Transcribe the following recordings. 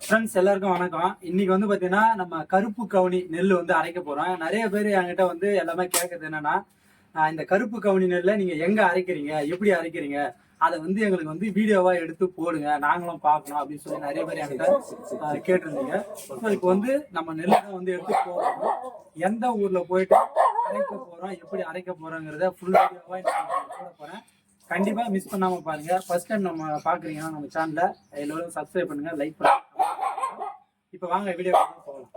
Friends எல்லாருக்கும் வணக்கம். இன்னைக்கு வந்து பாத்தீங்கன்னா நம்ம கருப்பு கவுனி நெல் வந்து அரைக்க போறோம். நிறைய பேர் என்கிட்ட வந்து எல்லாமே கேட்கறது என்னன்னா, இந்த கருப்பு கவுனி நெல்லை நீங்க எங்க அரைக்கிறீங்க, எப்படி அரைக்கிறீங்க, அதை வந்து எங்களுக்கு வந்து வீடியோவா எடுத்து போடுங்க, நாங்களும் பார்க்கணும் அப்படின்னு சொல்லி நிறைய பேர் என்கிட்ட கேட்டிருந்தீங்க. ஸோ இப்போ வந்து நம்ம நெல்லை வந்து எடுத்து போகிறோம், எந்த ஊர்ல போயிட்டு அரைக்க போறோம், எப்படி அரைக்க போறோங்கிறத ஃபுல் வீடியோவா போட போறேன். கண்டிப்பா மிஸ் பண்ணாம பாருங்க. ஃபர்ஸ்ட் டைம் நம்ம பாக்குறீங்கன்னா நம்ம சேனலை எல்லாரும் சப்ஸ்கிரைப் பண்ணுங்க, லைக் பண்ணுங்க. இப்ப வாங்க வீடியோ போகலாம்.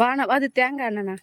வாண அது தேங்காய் அண்ணனா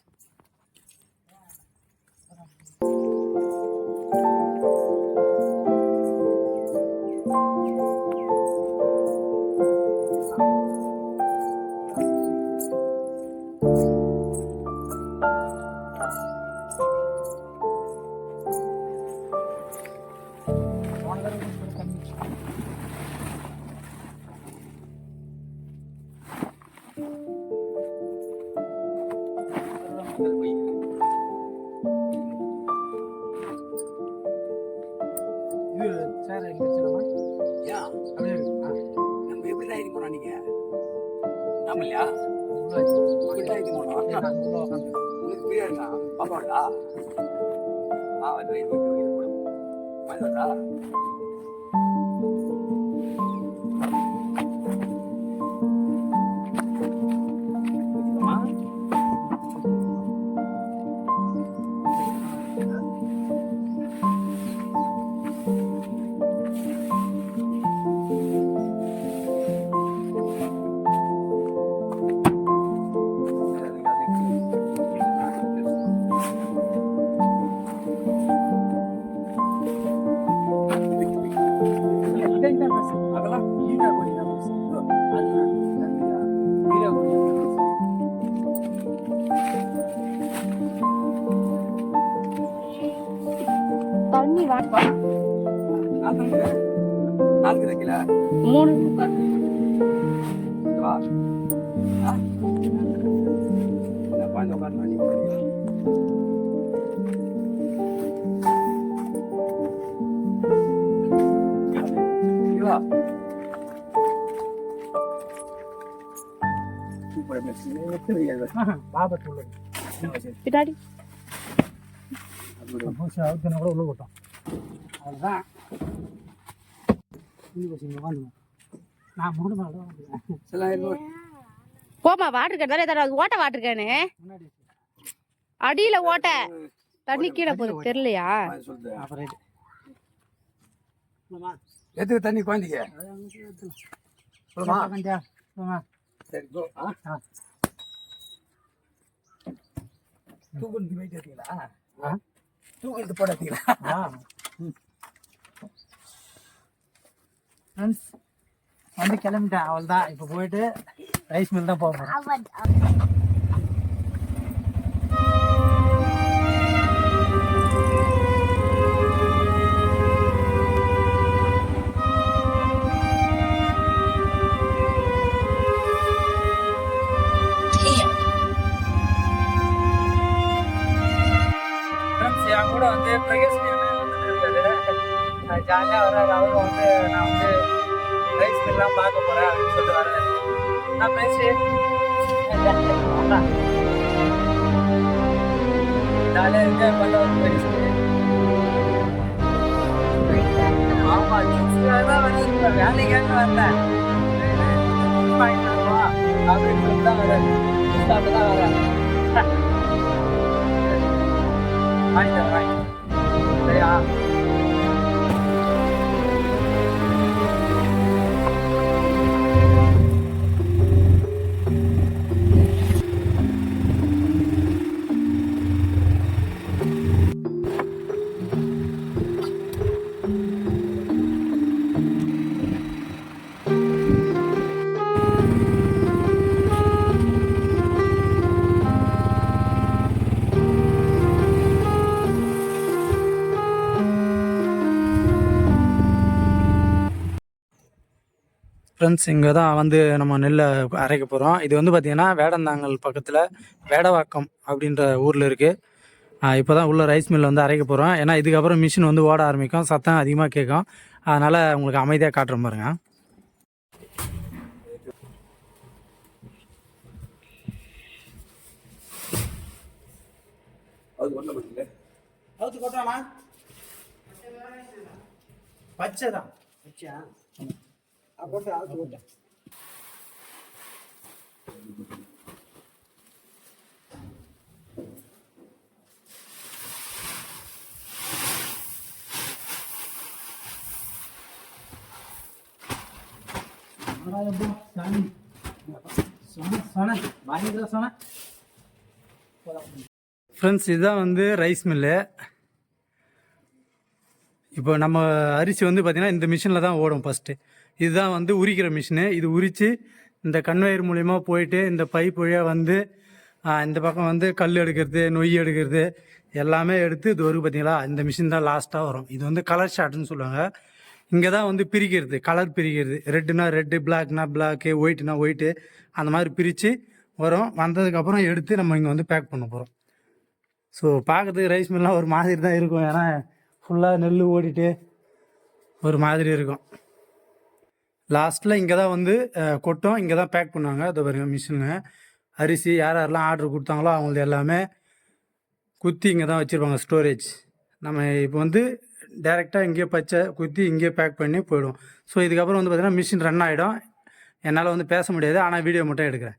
தண்ணி வாப்பா 4 கிலோ 3 பின்னாடி கூட உள்ள போட்டோம். அவ்வளோதான். நான் போமா வாட்டர் கேன் வேற ஏதாவது ஓட்ட வாட்டர் கேனு அடியில ஓட்ட தண்ணி கீழே போகுது தெரியலையா? எதுக்கு தண்ணி குழந்தைங்க தூக்குறது போயிட்டு இருக்கீங்களா? தூக்குறது போடாதீங்களா? வந்து கிளம்பிட்டேன். அவள் தான் இப்போ போயிட்டு ரைஸ் மில் தான் போகிறோம். என் கூட வந்து பிரகேஷ் ஜாலியாக வர்றாரு. அவரும் வந்து நான் வந்து ரைஸ் மில்லாம் பார்க்க போகிறேன் அப்படின்னு சொல்லிட்டு வரேன். நான் பேசி ஜாலியாக என்ஜாய் பண்ண வந்து பேசி ஆமாம் தான் வந்து வேலைக்காக வரேன் அப்படின்னு சொல்லி தான் வரேன். தான் வரேன். வாங்கிட்டேன் சரியா? ஃப்ரெண்ட்ஸ் இங்கே தான் வந்து நம்ம நெல்லை அரைக்க போகிறோம். இது வந்து பார்த்திங்கன்னா வேடந்தாங்கல் பக்கத்தில் வேடவாக்கம் அப்படின்ற ஊரில் இருக்குது. இப்போ தான் உள்ள ரைஸ் மில்லில் வந்து அரைக்க போகிறோம். ஏன்னா இதுக்கப்புறம் மிஷின் வந்து ஓட ஆரம்பிக்கும், சத்தம் அதிகமாக கேட்கும். அதனால் உங்களுக்கு அமைதியாக காட்டுறேன் பாருங்க. அவுத்து கொட்டாமா பச்சை தான் பச்சையா போட்டு அவுத்து கொட்டேன். ஃப்ரெண்ட்ஸ், இதுதான் வந்து ரைஸ் மில்லு. இப்போ நம்ம அரிசி வந்து பார்த்திங்கன்னா இந்த மிஷினில் தான் ஓடும் ஃபஸ்ட்டு. இதுதான் வந்து உரிக்கிற மிஷினு. இது உரித்து இந்த கன்வேயர் மூலிமா போயிட்டு இந்த பைப் வழியாக வந்து இந்த பக்கம் வந்து கல் எடுக்கிறது, நொய் எடுக்கிறது எல்லாமே எடுத்து இது வரும். பார்த்தீங்களா, இந்த மிஷின் தான் லாஸ்ட்டாக வரும். இது வந்து கலர் ஷார்ட்னு சொல்லுவாங்க. இங்கே தான் வந்து பிரிக்கிறது, கலர் பிரிக்கிறது. ரெட்டுனா ரெட்டு, பிளாக்னா பிளாக்கு, ஒயிட்னா ஒயிட்டு, அந்த மாதிரி பிரித்து வரும். வந்ததுக்கப்புறம் எடுத்து நம்ம இங்கே வந்து பேக் பண்ண போகிறோம். ஸோ பார்க்கறதுக்கு ரைஸ் மில்லாம் ஒரு மாதிரி தான் இருக்கும். ஏன்னா ஃபுல்லாக நெல் ஓடிட்டு ஒரு மாதிரி இருக்கும். லாஸ்ட்டில் இங்கே தான் வந்து கொட்டும், இங்கே தான் பேக் பண்ணுவாங்க. அது பாருங்க மிஷினு. அரிசி யாரெல்லாம் ஆர்டர் கொடுத்தாங்களோ அவங்களது எல்லாமே குத்தி இங்கே தான் வச்சுருப்பாங்க ஸ்டோரேஜ். நம்ம இப்போ வந்து டேரெக்டாக இங்கேயே பச்சை குத்தி இங்கேயே பேக் பண்ணி போயிடும். ஸோ இதுக்கப்புறம் வந்து பார்த்திங்கன்னா மிஷின் ரன் ஆகிடும். என்னால் வந்து பேச முடியாது, ஆனால் வீடியோ மட்டும் எடுக்கிறேன்.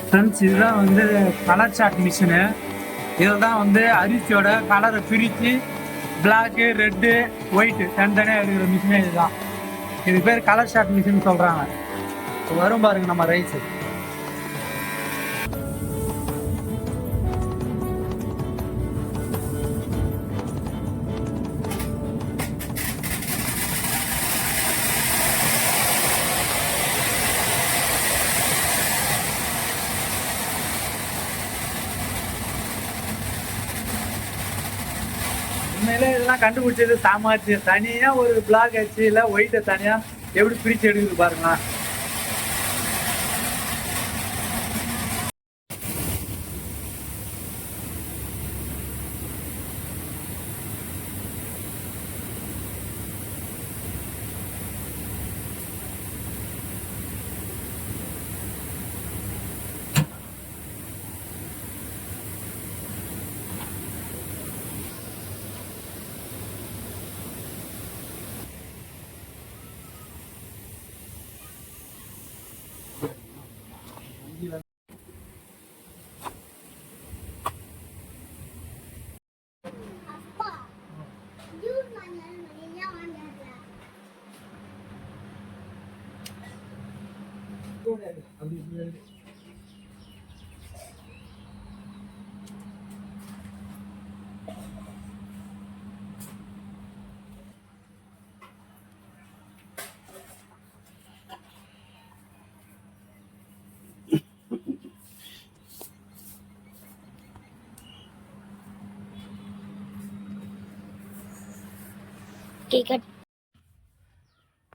ஃப்ரெண்ட்ஸ், இதுதான் வந்து கலர் சார்ட் மிஷினு. இதில் தான் வந்து அரிசியோட கலரை பிரித்து பிளாக்கு, ரெட்டு, ஒயிட்டு தனித்தனியாக எடுக்கிற மிஷினே இதுதான். இது பேர் கலர் சார்ட் மிஷின் சொல்கிறாங்க. வரும் பாருங்க நம்ம ரைஸு. உண்மையிலே இதெல்லாம் கண்டுபிடிச்சது சாமர்த்தியம். தனியாக ஒரு பிளாக் அச்சு இல்லை ஒயிட்டை தனியாக எப்படி பிரித்து எடுக்குது பாருங்களா.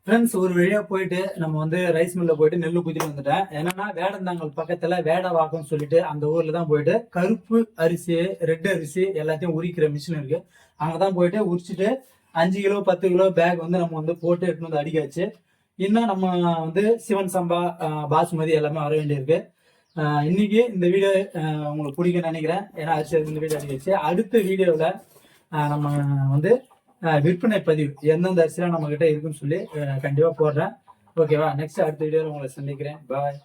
ஃப்ரெண்ட்ஸ், ஒரு வழியாக போயிட்டு நம்ம வந்து ரைஸ் மில்லில் போயிட்டு நெல் குத்திட்டு வந்துட்டேன். என்னன்னா வேடந்தாங்கல் பக்கத்தில் வேடவாக்கம்னு சொல்லிட்டு அந்த ஊரில் தான் போயிட்டு கருப்பு அரிசி, ரெட் அரிசி எல்லாத்தையும் உரிக்கிற மிஷின் இருக்கு. அங்கே தான் போயிட்டு உரிச்சிட்டு 5 கிலோ 10 கிலோ பேக் வந்து நம்ம வந்து போட்டு எடுத்துன்னு வந்து அடிக்காச்சு. இன்னும் நம்ம வந்து சிவன் சம்பா, பாசுமதி எல்லாமே வர வேண்டியிருக்கு. இன்னைக்கு இந்த வீடியோ உங்களுக்கு பிடிக்கும்னு நினைக்கிறேன். ஏன்னா அரிசி இந்த வீடியோ அடிக்காச்சு. அடுத்த வீடியோவில் நம்ம வந்து விற்பனை பதிவு எந்தெந்த அரிசிலாம் நம்ம கிட்ட இருக்குன்னு சொல்லி கண்டிப்பா போடுறேன். ஓகேவா? நெக்ஸ்ட் அடுத்த வீடியோவில் உங்களை சந்திக்கிறேன். பாய்.